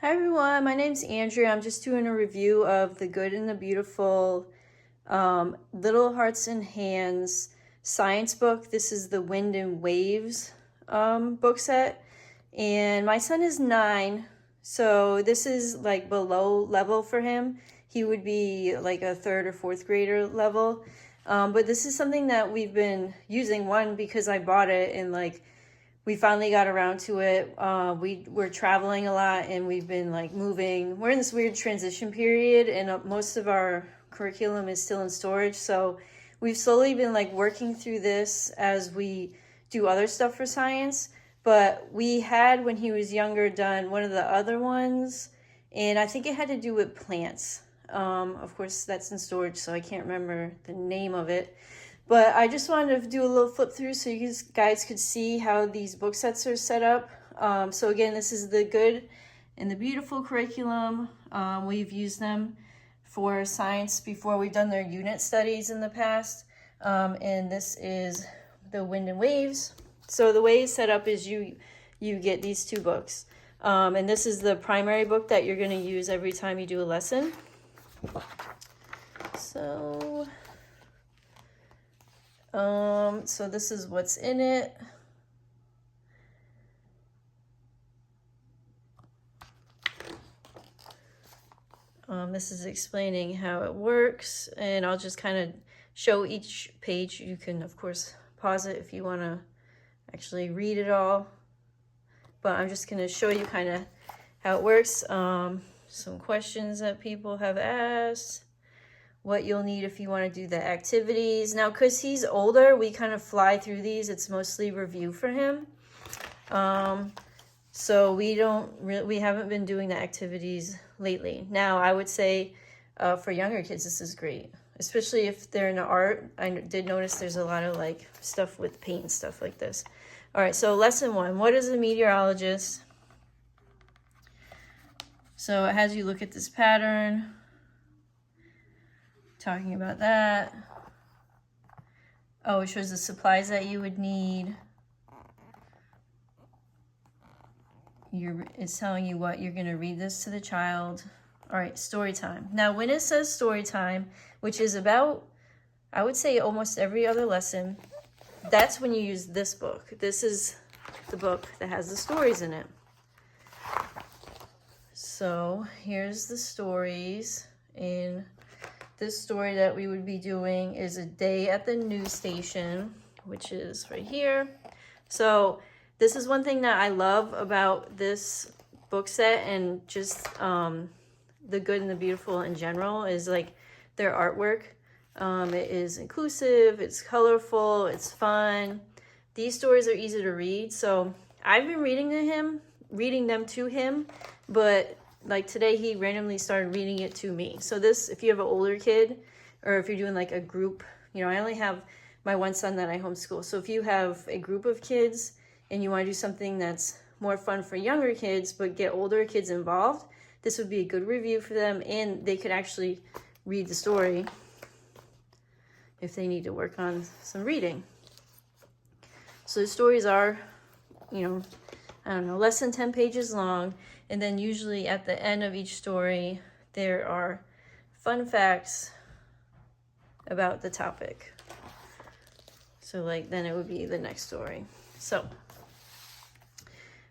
Hi everyone, my name's Andrea. I'm just doing a review of The Good and the Beautiful Little Hearts and Hands science book. This is the Wind and Waves book set. And my son is 9, so this is like below level for him. He would be like a 3rd or 4th grader level. But this is something that we've been using, one, because I bought it and we finally got around to it. We're traveling a lot and we've been moving. We're in this weird transition period and most of our curriculum is still in storage. So we've slowly been working through this as we do other stuff for science. But we had, when he was younger, done one of the other ones, and I think it had to do with plants. Of course, that's in storage, so I can't remember the name of it. But I just wanted to do a little flip through so you guys could see how these book sets are set up. So again, this is the Good and the Beautiful curriculum. We've used them for science before. We've done their unit studies in the past. And this is the Wind and Waves. So the way it's set up is you get these 2 books. And this is the primary book that you're going to use every time you do a lesson. So this is what's in it. This is explaining how it works, and I'll just kind of show each page. You can, of course, pause it if you want to actually read it all. But I'm just going to show you kind of how it works. Some questions that people have asked. What you'll need if you want to do the activities. Now, because he's older, we kind of fly through these. It's mostly review for him. So we haven't been doing the activities lately. Now, I would say for younger kids, this is great, especially if they're into art. I did notice there's a lot of stuff with paint and stuff like this. All right, so lesson 1, what is a meteorologist? So it has you look at this pattern, talking about that. Oh, it shows the supplies that you would need. It's telling you what you're going to read this to the child. All right, story time. Now, when it says story time, which is about, I would say, almost every other lesson, that's when you use this book. This is the book that has the stories in it. So here's the stories. And this story that we would be doing is A Day at the News Station, which is right here. So this is one thing that I love about this book set, and just The Good and the Beautiful in general, is their artwork. It is inclusive, it's colorful, it's fun. These stories are easy to read. So I've been reading them to him, but today he randomly started reading it to me. So this, if you have an older kid, or if you're doing a group, I only have my one son that I homeschool. So if you have a group of kids and you want to do something that's more fun for younger kids, but get older kids involved, this would be a good review for them, and they could actually read the story if they need to work on some reading. So the stories are, I don't know, less than 10 pages long. And then usually at the end of each story, there are fun facts about the topic. So then it would be the next story. So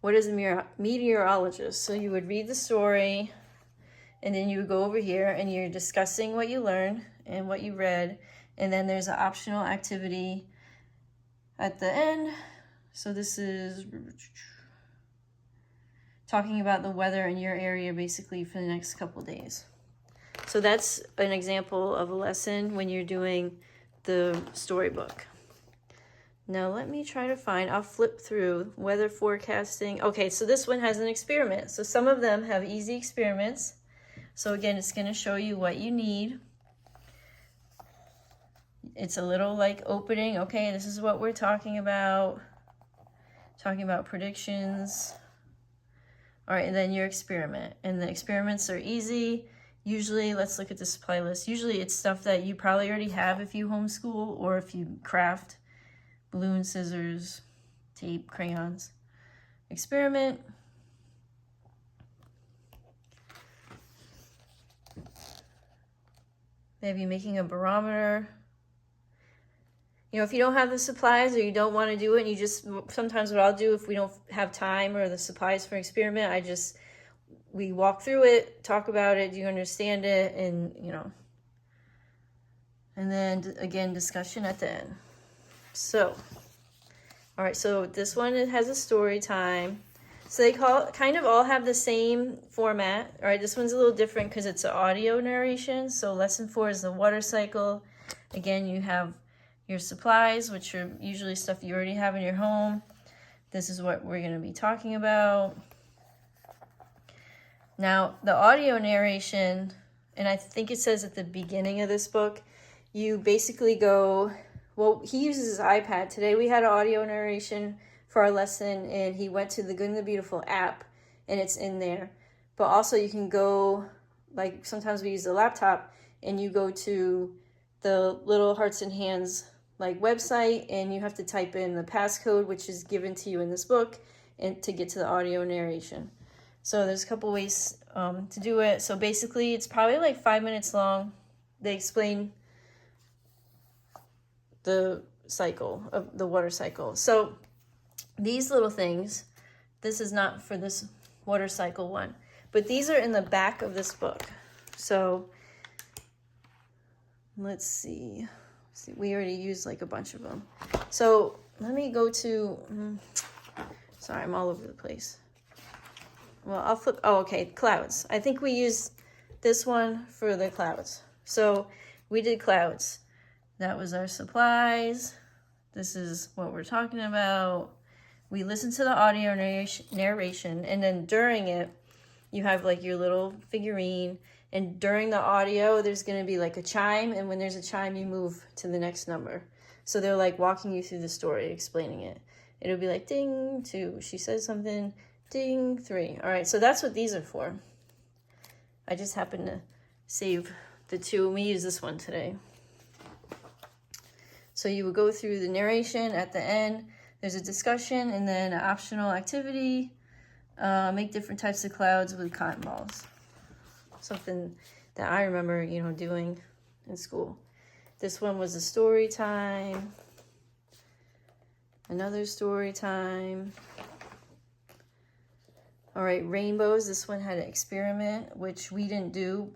what is a meteorologist? So you would read the story, and then you would go over here and you're discussing what you learned and what you read. And then there's an optional activity at the end. So this is talking about the weather in your area basically for the next couple days. So that's an example of a lesson when you're doing the storybook. Now let me try to find, I'll flip through weather forecasting. Okay, so this one has an experiment. So some of them have easy experiments. So again, it's going to show you what you need. It's a little opening. Okay, this is what we're talking about. Talking about predictions. All right, and then your experiment. And the experiments are easy. Usually, let's look at the supply list. Usually it's stuff that you probably already have if you homeschool or if you craft. Balloon, scissors, tape, crayons. Experiment. maybe making a barometer. You know, if you don't have the supplies or you don't want to do it, and you just, sometimes what I'll do if we don't have time or the supplies for an experiment, we walk through it, talk about it, do you understand it, and, you know, and then again, discussion at the end. So, all right, so this one, it has a story time. So they kind of all have the same format. All right, this one's a little different because it's an audio narration. So lesson 4 is the water cycle. Again, you have your supplies, which are usually stuff you already have in your home. This is what we're going to be talking about. Now, the audio narration, and I think it says at the beginning of this book, you basically go, well, he uses his iPad. Today we had audio narration for our lesson, and he went to the Good and the Beautiful app, and it's in there. But also you can go, like sometimes we use the laptop, and you go to the Little Hearts and Hands like website, and you have to type in the passcode, which is given to you in this book, and to get to the audio narration. So there's a couple ways to do it. So basically it's probably like 5 minutes long. They explain the cycle of the water cycle. So these little things, this is not for this water cycle one, but these are in the back of this book. So let's see, we already used like a bunch of them. So let me go to, sorry, I'm all over the place. Well, I'll flip, oh, okay, clouds. I think we used this one for the clouds. So we did clouds. That was our supplies. This is what we're talking about. We listened to the audio narration, and then during it, you have like your little figurine, and during the audio, there's gonna be like a chime, and when there's a chime, you move to the next number. So they're like walking you through the story, explaining it. It'll be like ding, 2, she says something, ding, 3. All right, so that's what these are for. I just happened to save the 2, and we use this one today. So you would go through the narration. At the end, there's a discussion, and then an optional activity. Make different types of clouds with cotton balls. Something that I remember, you know, doing in school. This one was a story time. Another story time. All right, rainbows. This one had an experiment, which we didn't do.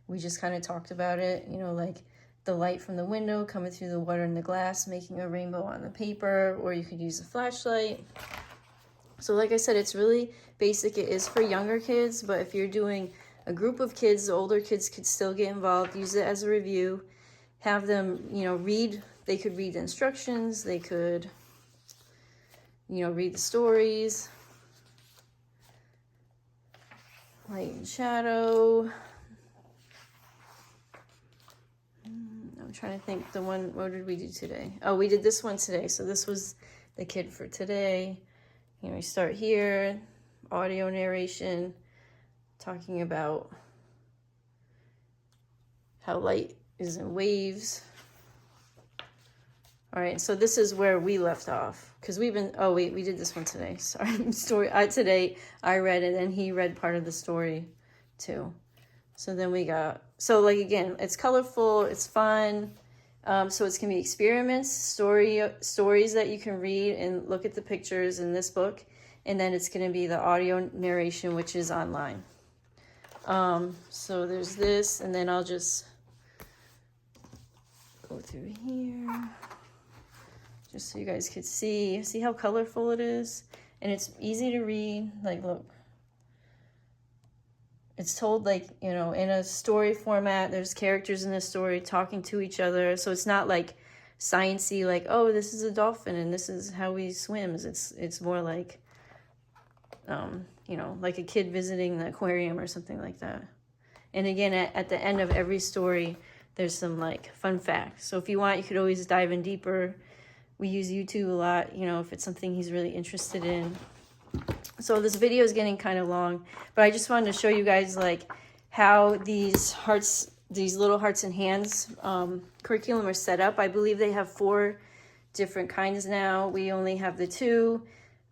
We just kind of talked about it, you know, like the light from the window coming through the water in the glass, making a rainbow on the paper, or you could use a flashlight. So like I said, it's really basic. It is for younger kids, but if you're doing a group of kids, the older kids could still get involved, use it as a review, have them, you know, read. They could read the instructions. They could, you know, read the stories. Light and shadow. I'm trying to think the one, what did we do today? Oh, we did this one today. So this was the kid for today. You know, we start here, audio narration, talking about how light is in waves. All right, so this is where we left off, because we've been, oh wait, we did this one today. Sorry, today I read it, and he read part of the story too. So then we got, so like again, it's colorful, it's fun. So it's gonna be experiments, stories that you can read and look at the pictures in this book, and then it's gonna be the audio narration, which is online. So there's this, and then I'll just go through here, just so you guys could see how colorful it is, and it's easy to read. Like, look. It's told like, you know, in a story format. There's characters in the story talking to each other. So it's not like sciencey, like, oh, this is a dolphin and this is how he swims. It's more like, you know, like a kid visiting the aquarium or something like that. And again, at the end of every story, there's some like fun facts. So if you want, you could always dive in deeper. We use YouTube a lot, you know, if it's something he's really interested in. So this video is getting kind of long, but I just wanted to show you guys like how these little hearts and hands curriculum are set up. I believe they have 4 different kinds now. We only have the 2.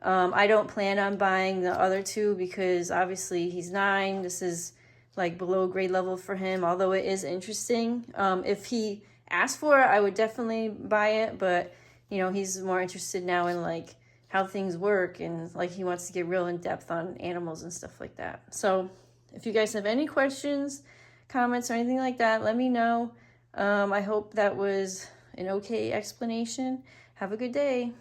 I don't plan on buying the other 2 because obviously he's 9. This is like below grade level for him, although it is interesting. If he asked for it, I would definitely buy it, but you know, he's more interested now in like how things work, and like he wants to get real in depth on animals and stuff like that. So if you guys have any questions, comments, or anything like that, let me know. I hope that was an okay explanation. Have a good day.